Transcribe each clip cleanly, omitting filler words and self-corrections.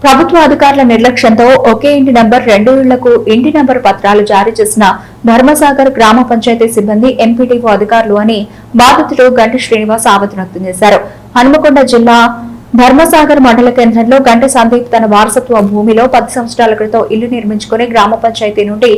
ప్రభుత్వ అధికారుల నిర్లక్ష్యంతో ఒకే ఇంటి నంబర్ 2 ఇళ్లకు ఇంటి నంబర్ పత్రాలు జారీ చేసిన ధర్మసాగర్ గ్రామ పంచాయతీ సిబ్బంది ఎంపీడీఓ అధికారులు అని బాధితులు గంటి శ్రీనివాస్ ఆవేదన వ్యక్తం చేశారు. హనుమకొండ జిల్లా ధర్మసాగర్ మండల కేంద్రంలో గంటి సందీప్ తన వారసత్వ భూమిలో 10 సంవత్సరాల క్రితం ఇల్లు నిర్మించుకుని గ్రామ పంచాయతీ నుండి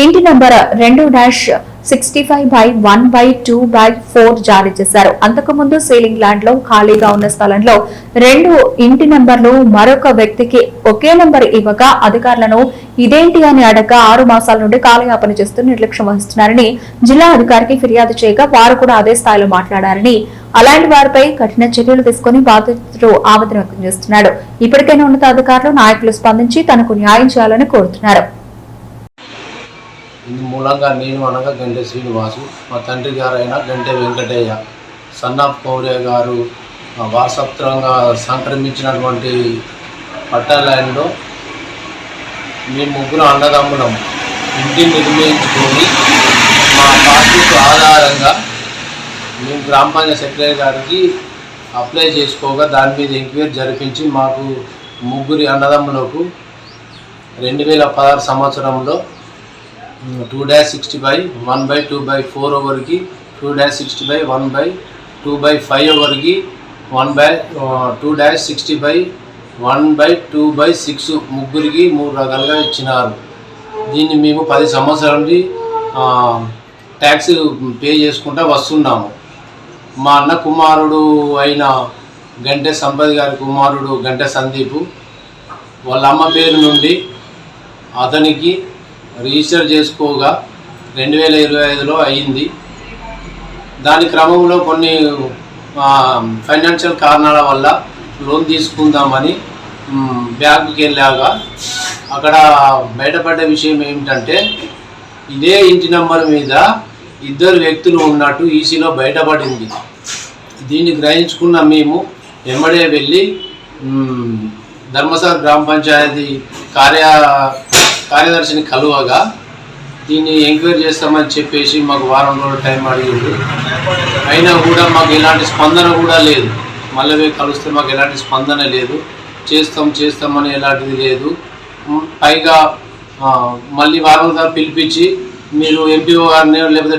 ఇంటి నంబర్ 2-65/1/2/4 జారీ చేశారు. అంతకుముందు సీలింగ్ ల్యాండ్ లో ఖాళీగా ఉన్న స్థలంలో 2 ఇంటి నంబర్లు మరొక వ్యక్తికి ఒకే నంబర్ ఇవ్వగా అధికారులను ఇదేంటి అని అడగగా 6 మాసాల నుండి కాలయాపన చేస్తూ నిర్లక్ష్యం వహిస్తున్నారని జిల్లా అధికారికి ఫిర్యాదు చేయగా వారు కూడా అదే స్థాయిలో మాట్లాడారని, అలాంటి వారిపై కఠిన చర్యలు తీసుకుని బాధితులు ఆవేదన వ్యక్తం చేస్తున్నాడు. ఇప్పటికైనా ఉన్నతాధికారులు నాయకులు స్పందించి తనకు న్యాయం చేయాలని కోరుతున్నారు. ఇందు మూలంగా నేను అనగా గంటె శ్రీనివాసు, మా తండ్రి గారైన గంటె వెంకటయ్య, సన్ ఆఫ్ పౌర్య గారు వారసత్వంగా సంక్రమించినటువంటి పట్టా ల్యాండ్లో మేము ముగ్గురు అన్నదమ్ములం ఇంటిని నిర్మించుకొని మా పాస్బుక్ ఆధారంగా మేము గ్రామ పంచాయతీ సెక్రటరీ గారికి అప్లై చేసుకోగా దాని మీద ఎంక్వైరీ జరిపించి మాకు ముగ్గురి అన్నదమ్ములకు 2016 సంవత్సరంలో 2-60/1/2/4 ఓవర్కి 2-60/1/2/5 ఓవర్కి 2-60/1/2/6 ముగ్గురికి 3 రకాలుగా ఇచ్చినారు. దీన్ని మేము 10 సంవత్సరాల నుండి ట్యాక్స్ పే చేసుకుంటూ వస్తున్నాము. మా అన్న కుమారుడు అయిన గంటె సంపత్ గారి కుమారుడు గంటె సందీపు వాళ్ళ అమ్మ పేరు నుండి అతనికి రిజిస్టర్ చేసుకోగా 2025లో అయింది. దాని క్రమంలో కొన్ని ఫైనాన్షియల్ కారణాల వల్ల లోన్ తీసుకుందామని బ్యాంకుకి వెళ్ళాగా అక్కడ బయటపడ్డ విషయం ఏమిటంటే ఇదే ఇంటి నంబర్ మీద 2 వ్యక్తులు ఉన్నట్టు ఈసీలో బయటపడింది. దీన్ని గ్రహించుకున్న మేము వెంబడే వెళ్ళి ధర్మసాగర్ గ్రామ పంచాయతీ కార్యదర్శిని కలువగా దీన్ని ఎంక్వైరీ చేస్తామని చెప్పేసి మాకు వారం రోజుల టైం అడిగింది. అయినా కూడా మాకు ఎలాంటి స్పందన కూడా లేదు. మళ్ళీ కలిస్తే మాకు ఎలాంటి స్పందన లేదు. చేస్తామని ఎలాంటిది లేదు. పైగా మళ్ళీ వారం రోజులు పిలిపించి మీరు ఎంపీఓ గారిని లేకపోతే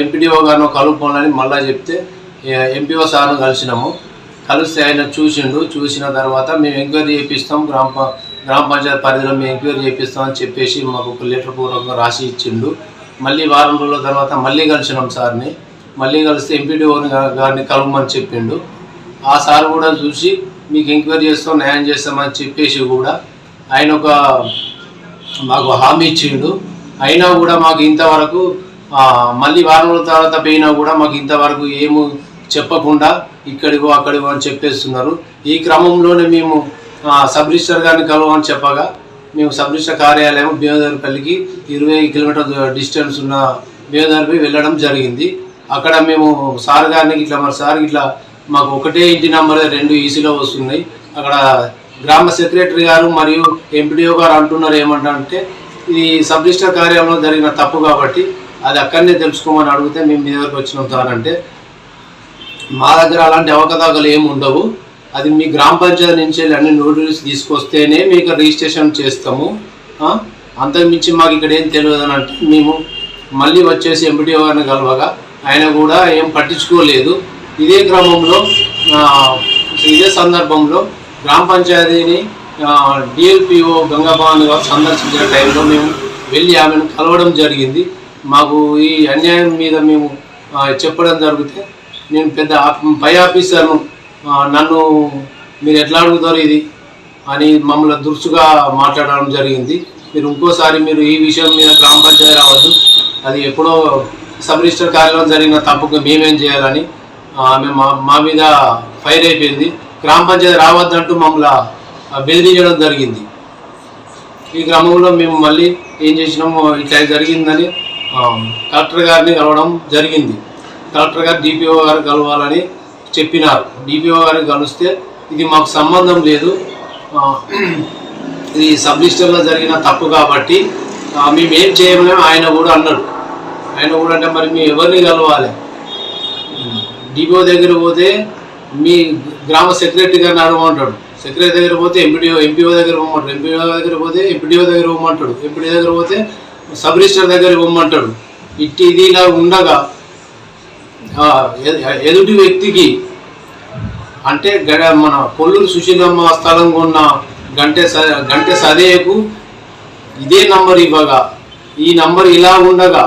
ఎంపీడీఓ గారిని కలుపుకోవాలని మళ్ళీ చెప్తే ఎంపీఓ సార్ను కలిసినాము. కలిస్తే ఆయన చూసిన తర్వాత మేము ఎంక్వైరీ చేపిస్తాం, గ్రామ పంచాయతీ పరిధిలో మేము ఎంక్వైరీ చేపిస్తామని చెప్పేసి మాకు ఒక లెటర్ పూర్వకంగా రాసి ఇచ్చిండు. మళ్ళీ వారం రోజుల తర్వాత మళ్ళీ కలిసినాం సార్ని. మళ్ళీ కలిస్తే ఎంపీడీఓ గారిని కలవమని చెప్పిండు. ఆ సార్ కూడా చూసి మీకు ఎంక్వైరీ చేస్తాం, న్యాయం చేస్తామని చెప్పేసి కూడా ఆయన మాకు హామీ ఇచ్చిండు. అయినా కూడా మాకు ఇంతవరకు మళ్ళీ వారం రోజుల తర్వాత పోయినా కూడా మాకు ఇంతవరకు ఏమీ చెప్పకుండా ఇక్కడికో అక్కడికో అని చెప్పేస్తున్నారు. ఈ క్రమంలోనే మేము సబ్ రిజిస్టర్ గారిని కలవమని చెప్పగా మేము సబ్ రిజిస్టర్ కార్యాలయం భీమదేవరపల్లికి 20 కిలోమీటర్ల డిస్టెన్స్ ఉన్న భీమదేవరపల్లి వెళ్ళడం జరిగింది. అక్కడ మేము సార్ గారిని ఇట్లా మాకు ఒకటే ఇంటి నంబర్ 2 ఈసీలో వస్తున్నాయి, అక్కడ గ్రామ సెక్రటరీ గారు మరియు ఎంపీడీఓ గారు అంటున్నారు ఏమంటే ఇది సబ్ రిజిస్టర్ కార్యాలయంలో జరిగిన తప్పు కాబట్టి అది అక్కడనే తెలుసుకోమని అడిగితే మేము మీ దగ్గరకు వచ్చినాం సార్ అంటే మా దగ్గర అలాంటి అవకతవకలు ఏమి ఉండవు, అది మీ గ్రామ పంచాయతీ నుంచి అన్ని నోటీస్ తీసుకొస్తేనే మీకు రిజిస్ట్రేషన్ చేస్తాము, అంతకుమించి మాకు ఇక్కడ ఏం తెలియదు అని అంటే మేము మళ్ళీ వచ్చేసి ఎంపీడీఓ గారిని కలవగా ఆయన కూడా ఏం పట్టించుకోలేదు. ఇదే క్రమంలో ఇదే సందర్భంలో గ్రామ పంచాయతీని డిఎల్పిఓ గంగాభవాని గారు సందర్శించిన టైంలో మేము వెళ్ళి ఆమెను కలవడం జరిగింది. మాకు ఈ అన్యాయం మీద మేము చెప్పడం జరిగితే నేను పెద్ద పై ఆఫీసర్ను నన్ను మీరు ఎట్లా అడుగుతారు ఇది అని మమ్మల్ని దురుసుగా మాట్లాడడం జరిగింది. మీరు ఇంకోసారి మీరు ఈ విషయం మీద గ్రామ పంచాయతీ రావద్దు, అది ఎప్పుడో సబ్ రిజిస్టర్ కార్యాలయం జరిగిన తప్పుకు మేమేం చేయాలని ఆమె మా మీద ఫైర్ అయిపోయింది. గ్రామ పంచాయతీ రావద్దంటూ మమ్మల్ని బెదిరించడం జరిగింది. ఈ క్రమంలో మేము మళ్ళీ ఏం చేసినాము, ఇట్లా జరిగిందని కలెక్టర్ గారిని కలవడం జరిగింది. కలెక్టర్ గారు డిపిఓ గారు కలవాలని చెప్పినారు. డిపిఓ గారిని కలిస్తే ఇది మాకు సంబంధం లేదు, ఇది సబ్ రిజిస్టర్లో జరిగిన తప్పు కాబట్టి మేము ఏం చేయలేము ఆయన కూడా అన్నాడు. ఆయన కూడా అంటే మరి మేము ఎవరిని కలవాలి, డిపిఓ దగ్గర పోతే మీ గ్రామ సెక్రటరీ గారిని అడగమంటాడు, సెక్రటరీ దగ్గర పోతే ఎంపీఓ దగ్గర పోమంటాడు, ఎంపీఓ దగ్గర పోతే ఎంపీడీఓ దగ్గర పోమంటాడు, ఎంపీడీ దగ్గర పోతే సబ్ రిజిస్టర్ దగ్గర పోమంటాడు. ఇదిలా ఉండగా ఎదుటి వ్యక్తికి అంటే మన కొల్లూరు సుశీలమ్మ స్థలం కొన్న గంటె సదేకు ఇదే నంబర్ ఇవ్వగా, ఈ నంబర్ ఇలా ఉండగా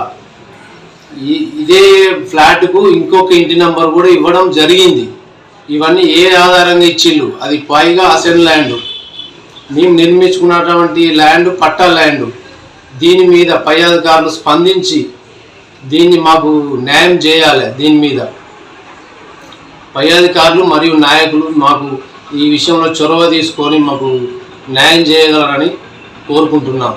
ఇదే ఫ్లాట్కు ఇంకొక ఇంటి నంబర్ కూడా ఇవ్వడం జరిగింది. ఇవన్నీ ఏ ఆధారంగా ఇచ్చిళ్ళు? అది పైగా అసెంట్ ల్యాండ్, మేము నిర్మించుకున్నటువంటి ల్యాండ్ పట్టా ల్యాండ్. దీని మీద పై అధికారులు స్పందించి దీన్ని మాకు న్యాయం చేయాలి. దీని మీద పై అధికారులు మరియు నాయకులు మాకు ఈ విషయంలో చొరవ తీసుకొని మాకు న్యాయం చేయగలరని కోరుకుంటున్నాం.